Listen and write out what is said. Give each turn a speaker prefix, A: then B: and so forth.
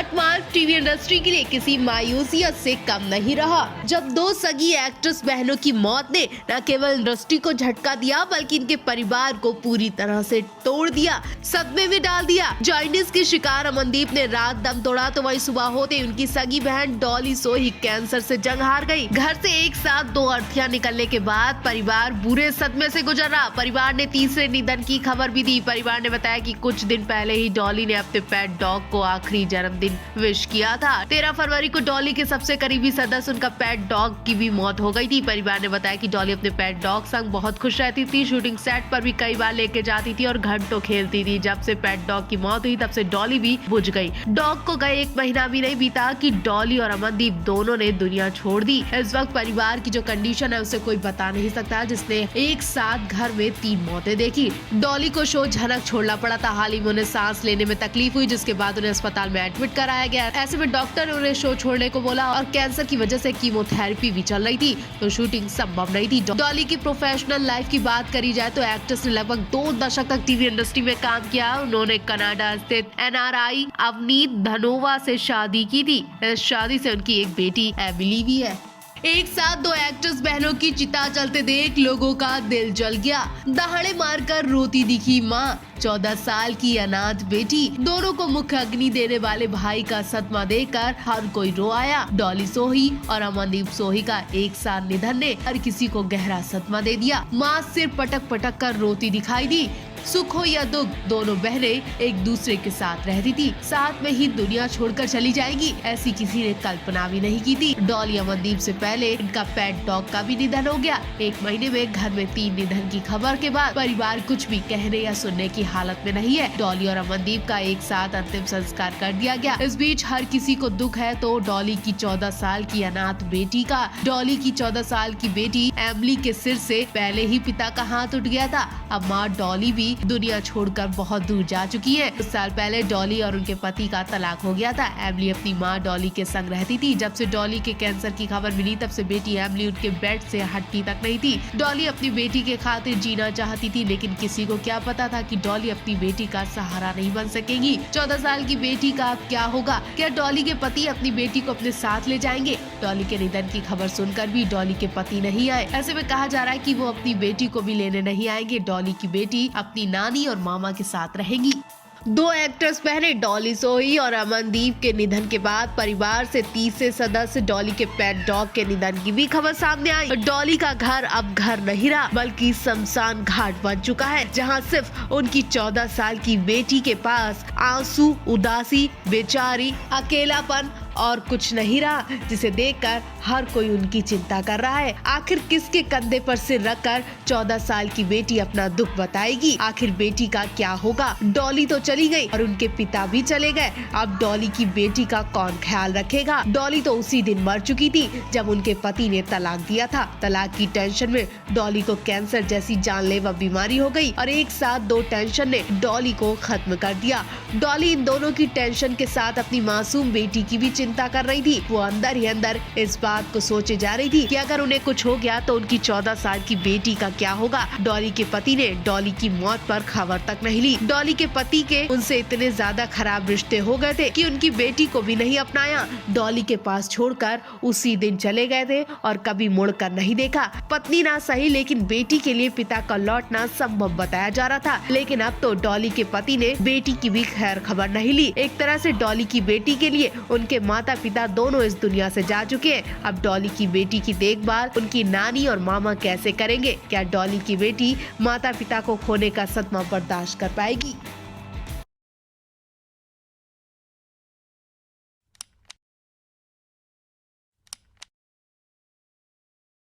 A: कटमाल TV industry के लिए किसी मायूसियत से कम नहीं रहा, जब दो सगी एक्ट्रेस बहनों की मौत ने न केवल इंडस्ट्री को झटका दिया बल्कि इनके परिवार को पूरी तरह से तोड़ दिया, सदमे में डाल दिया। जॉन्डिस के शिकार अमनदीप ने रात दम तोड़ा तो वहीं सुबह होते उनकी सगी बहन डॉली सोही कैंसर से जंग हार गई। घर से एक साथ दो अर्थियां निकलने के बाद परिवार बुरे सदमे से गुजर रहा। परिवार ने तीसरे निधन की खबर भी दी। परिवार ने बताया कि कुछ दिन पहले ही डॉली ने अपने पेट डॉग को आखिरी जन्मदिन विश किया था। 13 फरवरी को डॉली के सबसे करीबी सदस्य उनका पेट डॉग की भी मौत हो गई थी। परिवार ने बताया कि डॉली अपने पेट डॉग संग बहुत खुश रहती थी, शूटिंग सेट पर भी कई बार लेके जाती थी और घंटों खेलती थी। जब से पेट डॉग की मौत हुई तब से डॉली भी बुझ गई। डॉग को गए 1 महीना भी नहीं बीता कि डॉली और अमनदीप दोनों ने दुनिया छोड़ दी। इस वक्त परिवार की जो कंडीशन है उसे कोई बता नहीं सकता, जिसने एक साथ घर में 3 मौतें देखी। डॉली को शो झनक छोड़ना पड़ा था। हाल ही में उन्हें सांस लेने में तकलीफ हुई, जिसके बाद उन्हें अस्पताल में एडमिट कराया गया। ऐसे में डॉक्टर ने उन्हें शो छोड़ने को बोला और कैंसर की वजह से कीमोथेरेपी भी चल रही थी, तो शूटिंग संभव नहीं थी। डॉली की प्रोफेशनल लाइफ की बात करी जाए तो एक्ट्रेस ने लगभग 2 दशक तक टीवी इंडस्ट्री में काम किया। उन्होंने कनाडा स्थित NRI अवनीत धनोवा से शादी की थी। इस शादी से उनकी एक बेटी एमिली भी है। एक साथ 2 एक्ट्रेस बहनों की चिता जलते देख लोगों का दिल जल गया। दहाड़े मारकर रोती दिखी माँ, 14 साल की अनाथ बेटी, दोनों को मुख्य अग्नि देने वाले भाई का सदमा देकर हर कोई रो आया। डॉली सोही और अमनदीप सोही का एक साथ निधन ने हर किसी को गहरा सदमा दे दिया। माँ सिर पटक पटक कर रोती दिखाई दी। सुख हो या दुख, दोनों बहनें एक दूसरे के साथ रहती थी। साथ में ही दुनिया छोड़कर चली जाएगी, ऐसी किसी ने कल्पना भी नहीं की थी। डॉली अमनदीप से पहले इनका पेट डॉग का भी निधन हो गया। 1 महीने में घर में 3 निधन की खबर के बाद परिवार कुछ भी कहने या सुनने की हालत में नहीं है। डॉली और अमनदीप का एक साथ अंतिम संस्कार कर दिया गया। इस बीच हर किसी को दुख है तो डॉली की 14 साल की अनाथ बेटी का। डॉली की 14 साल की बेटी एमिली के सिर से पहले ही पिता का हाथ उठ गया था। अब माँ डॉली भी दुनिया छोड़कर बहुत दूर जा चुकी है। कुछ साल पहले डॉली और उनके पति का तलाक हो गया था। एमिली अपनी माँ डॉली के संग रहती थी। जब से डॉली के कैंसर की खबर मिली तब से बेटी एमिली उनके बेड से हटती तक नहीं थी। डॉली अपनी बेटी के खातिर जीना चाहती थी, लेकिन किसी को क्या पता था कि डॉली अपनी बेटी का सहारा नहीं बन सकेगी। 14 साल की बेटी का क्या होगा? क्या डॉली के पति अपनी बेटी को अपने साथ ले जाएंगे? डॉली के निधन की खबर सुनकर भी डॉली के पति नहीं आए। ऐसे में कहा जा रहा है कि वो अपनी बेटी को भी लेने नहीं आएंगे। डॉली की बेटी अपनी नानी और मामा के साथ रहेगी। 2 एक्ट्रेस बहनें डॉली सोही और अमनदीप के निधन के बाद परिवार से तीसरे सदस्य डॉली के पेट डॉग के निधन की भी खबर सामने आई। डॉली का घर अब घर नहीं रहा बल्कि शमशान घाट बन चुका है, जहां सिर्फ उनकी 14 साल की बेटी के पास आंसू, उदासी, बेचारी, अकेलापन और कुछ नहीं रहा, जिसे देखकर हर कोई उनकी चिंता कर रहा है। आखिर किसके कंधे पर सिर रखकर 14 साल की बेटी अपना दुख बताएगी? आखिर बेटी का क्या होगा? डॉली तो चली गई और उनके पिता भी चले गए। अब डॉली की बेटी का कौन ख्याल रखेगा? डॉली तो उसी दिन मर चुकी थी जब उनके पति ने तलाक दिया था। तलाक की टेंशन में डॉली को कैंसर जैसी जानलेवा बीमारी हो गई और एक साथ 2 टेंशन ने डॉली को खत्म कर दिया। डॉली इन दोनों की टेंशन के साथ अपनी मासूम बेटी की भी चिंता कर रही थी। वो अंदर ही अंदर इस बात को सोचे जा रही थी कि अगर उन्हें कुछ हो गया तो उनकी 14 साल की बेटी का क्या होगा। डॉली के पति ने डॉली की मौत पर खबर तक नहीं ली। डॉली के पति के उनसे इतने ज्यादा खराब रिश्ते हो गए थे कि उनकी बेटी को भी नहीं अपनाया। डॉली के पास छोड़कर उसी दिन चले गए थे और कभी मुड़कर नहीं देखा। पत्नी ना सही, लेकिन बेटी के लिए पिता का लौटना संभव बताया जा रहा था। लेकिन अब तो डॉली के पति ने बेटी की भी खैर खबर नहीं ली। एक तरह से डॉली की बेटी के लिए उनके माता पिता दोनों इस दुनिया से जा चुके हैं। अब डॉली की बेटी की देखभाल उनकी नानी और मामा कैसे करेंगे? क्या डॉली की बेटी माता पिता को खोने का सदमा बर्दाश्त कर पाएगी?